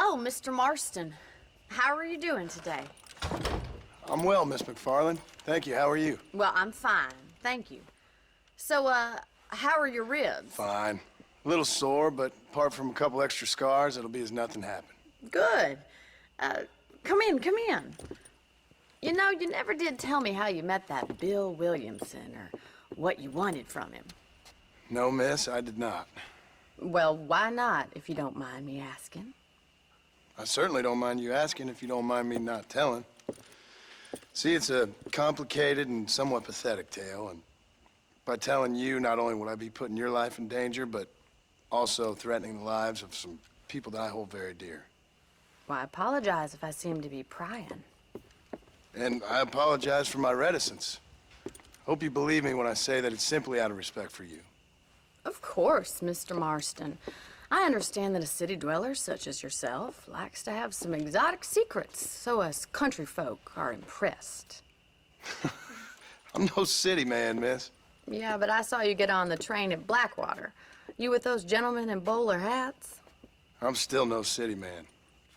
Oh, Mr. Marston. How are you doing today? I'm well, Miss McFarland. Thank you. How are you? Well, I'm fine. Thank you. So, how are your ribs? Fine. A little sore, but apart from a couple extra scars, it'll be as nothing happened. Good. Come in, come in. You know, you never did tell me how you met that Bill Williamson or what you wanted from him. No, miss, I did not. Well, why not, if you don't mind me asking? I certainly don't mind you asking if you don't mind me not telling. See, it's a complicated and somewhat pathetic tale, and by telling you, not only would I be putting your life in danger, but also threatening the lives of some people that I hold very dear. Well, I apologize if I seem to be prying. And I apologize for my reticence. Hope you believe me when I say that it's simply out of respect for you. Of course, Mr. Marston. I understand that a city dweller such as yourself likes to have some exotic secrets, so us country folk are impressed. I'm no city man, miss. Yeah, but I saw you get on the train at Blackwater. You with those gentlemen in bowler hats? I'm still no city man.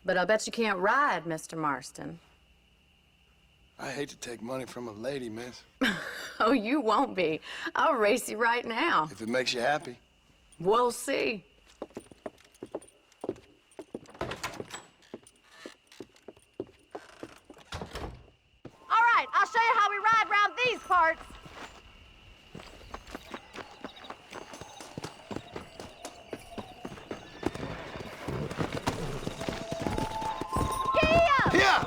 But I'll bet you can't ride, Mr. Marston. I hate to take money from a lady, miss. Oh, you won't be. I'll race you right now. If it makes you happy. We'll see. All right, I'll show you how we ride around these parts. Yeah!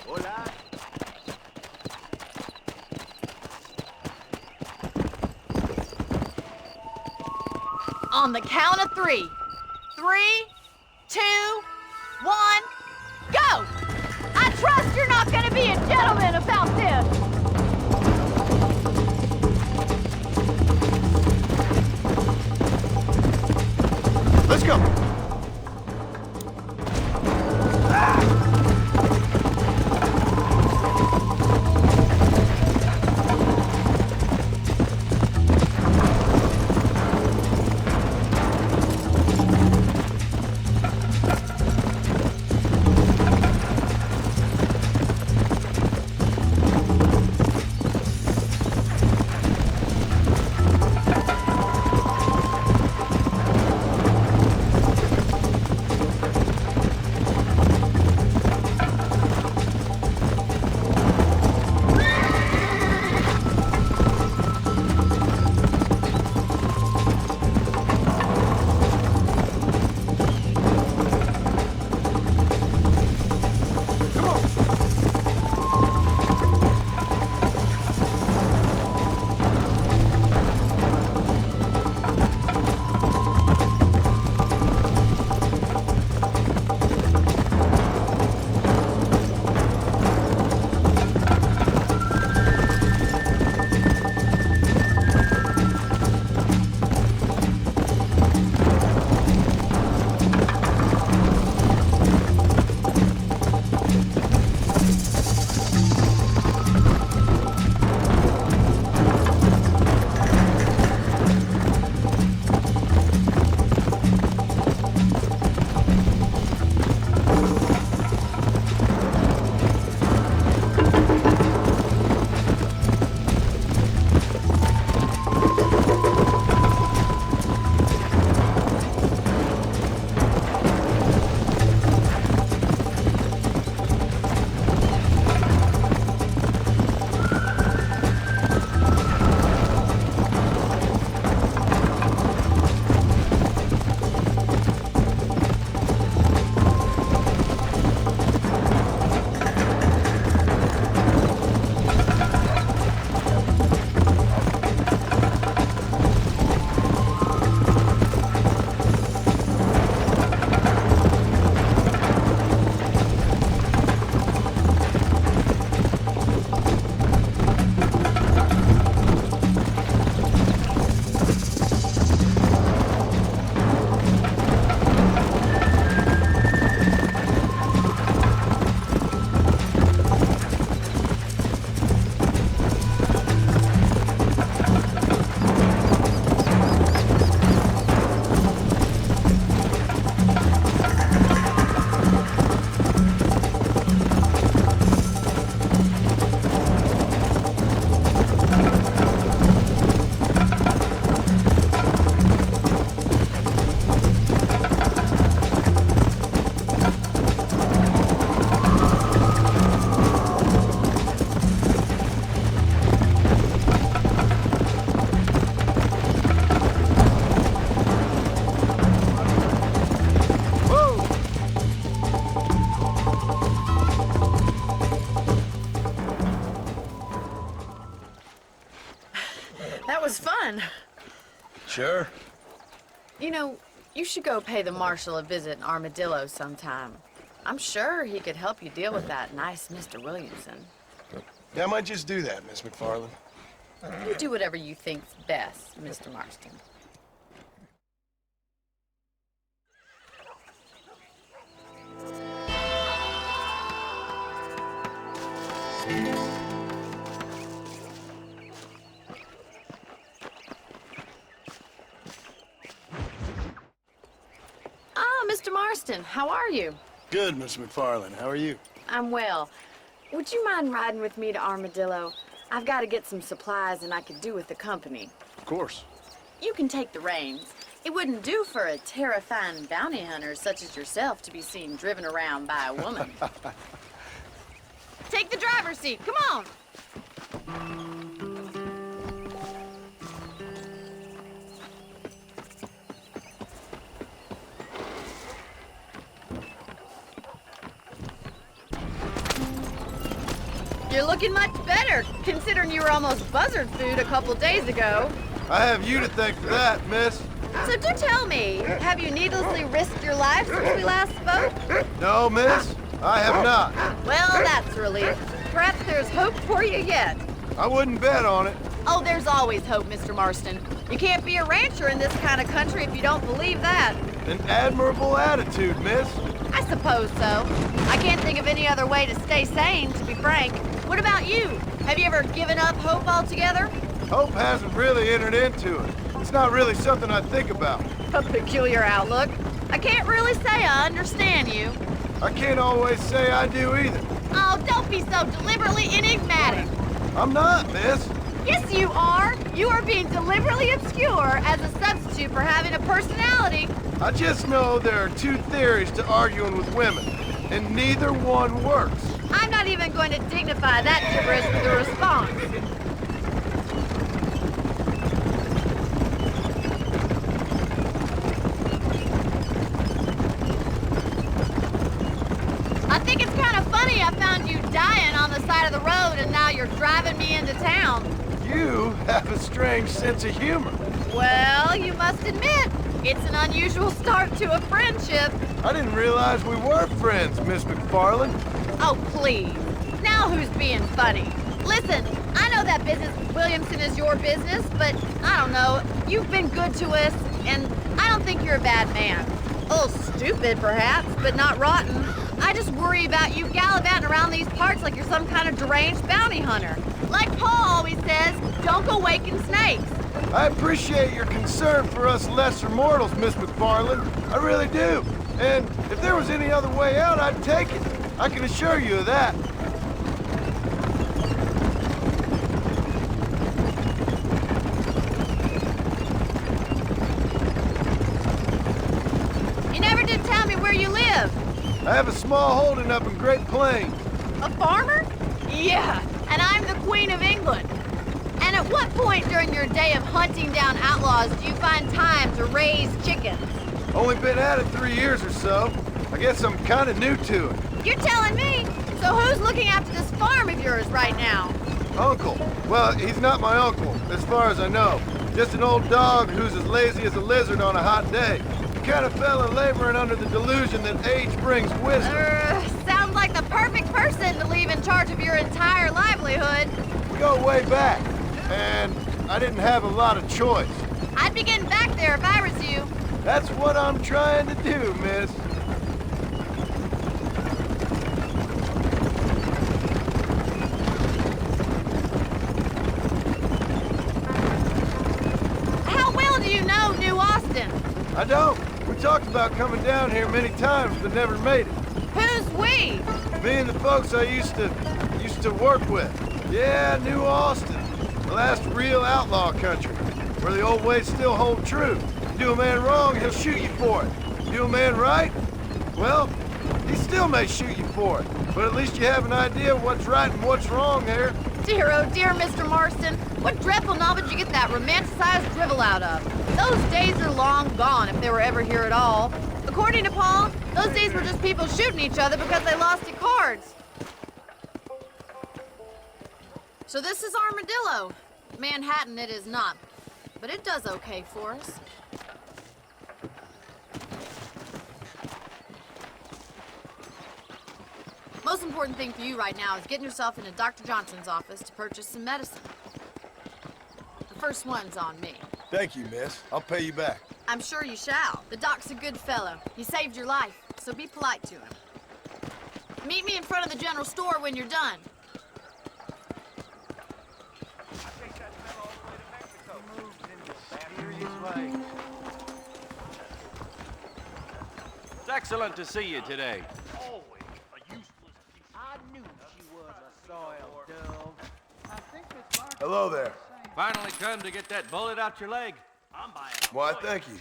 Hola. On the count of 3. 3, 2, 1, go! I trust you're not gonna be a gentleman about this. Let's go! Sure. You know, you should go pay the marshal a visit in Armadillo sometime. I'm sure he could help you deal with that nice Mr. Williamson. Yeah, I might just do that, Miss McFarland. You do whatever you think's best, Mr. Marston. Ah, Mr. Marston, how are you? Good, Miss McFarland. How are you? I'm well. Would you mind riding with me to Armadillo? I've got to get some supplies and I could do with the company. Of course. You can take the reins. It wouldn't do for a terrifying bounty hunter such as yourself to be seen driven around by a woman. Take the driver's seat. Come on. You're looking much better, considering you were almost buzzard food a couple days ago. I have you to thank for that, miss. So do tell me, have you needlessly risked your life since we last spoke? No, miss, I have not. Well, that's a relief. Perhaps there's hope for you yet. I wouldn't bet on it. Oh, there's always hope, Mr. Marston. You can't be a rancher in this kind of country if you don't believe that. An admirable attitude, miss. I suppose so. I can't think of any other way to stay sane, to be frank. What about you? Have you ever given up hope altogether? Hope hasn't really entered into it. It's not really something I think about. A peculiar outlook. I can't really say I understand you. I can't always say I do either. Oh, don't be so deliberately enigmatic. I'm not, miss. Yes, you are. You are being deliberately obscure as a substitute for having a personality. I just know there are two theories to arguing with women, and neither one works. I'm not even going to dignify that gibberish with a response. I think it's kind of funny I found you dying on the side of the road and now you're driving me into town. You have a strange sense of humor. Well, you must admit, it's an unusual start to a friendship. I didn't realize we were friends, Miss McFarland. Oh, please. Now who's being funny? Listen, I know that business with Williamson is your business, but I don't know. You've been good to us, and I don't think you're a bad man. A little stupid, perhaps, but not rotten. I just worry about you gallivanting around these parts like you're some kind of deranged bounty hunter. Like Paul always says, don't go waking snakes. I appreciate your concern for us lesser mortals, Miss McFarland. I really do. And if there was any other way out, I'd take it. I can assure you of that. You never did tell me where you live. I have a small holding up in Great Plains. A farmer? Yeah, and I'm the Queen of England. And at what point during your day of hunting down outlaws do you find time to raise chickens? Only been at it 3 years or so. I guess I'm kind of new to it. You're telling me? So who's looking after this farm of yours right now? Uncle. Well, he's not my uncle, as far as I know. Just an old dog who's as lazy as a lizard on a hot day. The kind of fella laboring under the delusion that age brings wisdom. Sounds like the perfect person to leave in charge of your entire livelihood. We go way back, and I didn't have a lot of choice. I'd be getting back there if I was you. That's what I'm trying to do, miss. How well do you know New Austin? I don't. We talked about coming down here many times, but never made it. Who's we? Me and the folks I used to work with. Yeah, New Austin. The last real outlaw country, where the old ways still hold true. You do a man wrong, he'll shoot you for it. You do a man right, well, he still may shoot you for it. But at least you have an idea of what's right and what's wrong there. Dear, oh dear, Mr. Marston. What dreadful novel did you get that romanticized drivel out of? Those days are long gone, if they were ever here at all. According to Paul, those days were just people shooting each other because they lost at cards. So this is Armadillo. Manhattan it is not. but it does okay for us. Most important thing for you right now is getting yourself into Dr. Johnson's office to purchase some medicine. The first one's on me. Thank you, miss. I'll pay you back. I'm sure you shall. The doc's a good fellow. He saved your life, so be polite to him. Meet me in front of the general store when you're done. It's excellent to see you today. Always a useless piece. I knew she was a soiled dove. I think Miss Martin. Hello there. Finally come to get that bullet out your leg. I'm buying a Why, lawyer. thank you.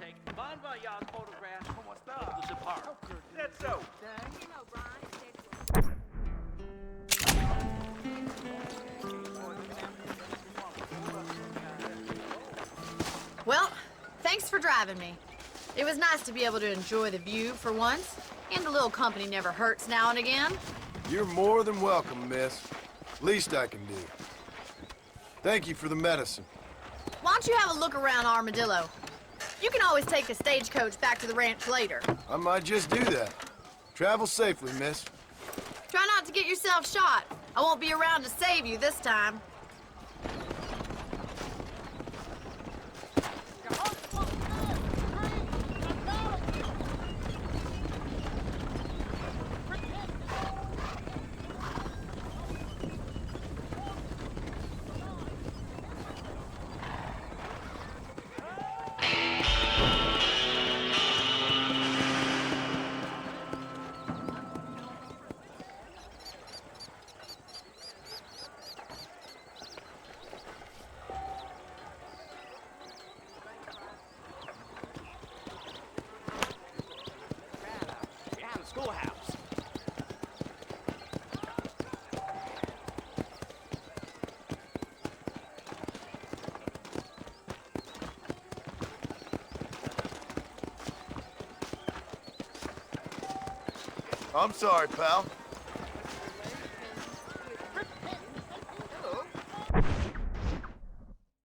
Take Bon Voyage photographs from of the department. That's so. Well, thanks for driving me. It was nice to be able to enjoy the view for once, and a little company never hurts now and again. You're more than welcome, miss. Least I can do. Thank you for the medicine. Why don't you have a look around Armadillo? You can always take a stagecoach back to the ranch later. I might just do that. Travel safely, miss. Try not to get yourself shot. I won't be around to save you this time. Yeah, the schoolhouse. I'm sorry, pal.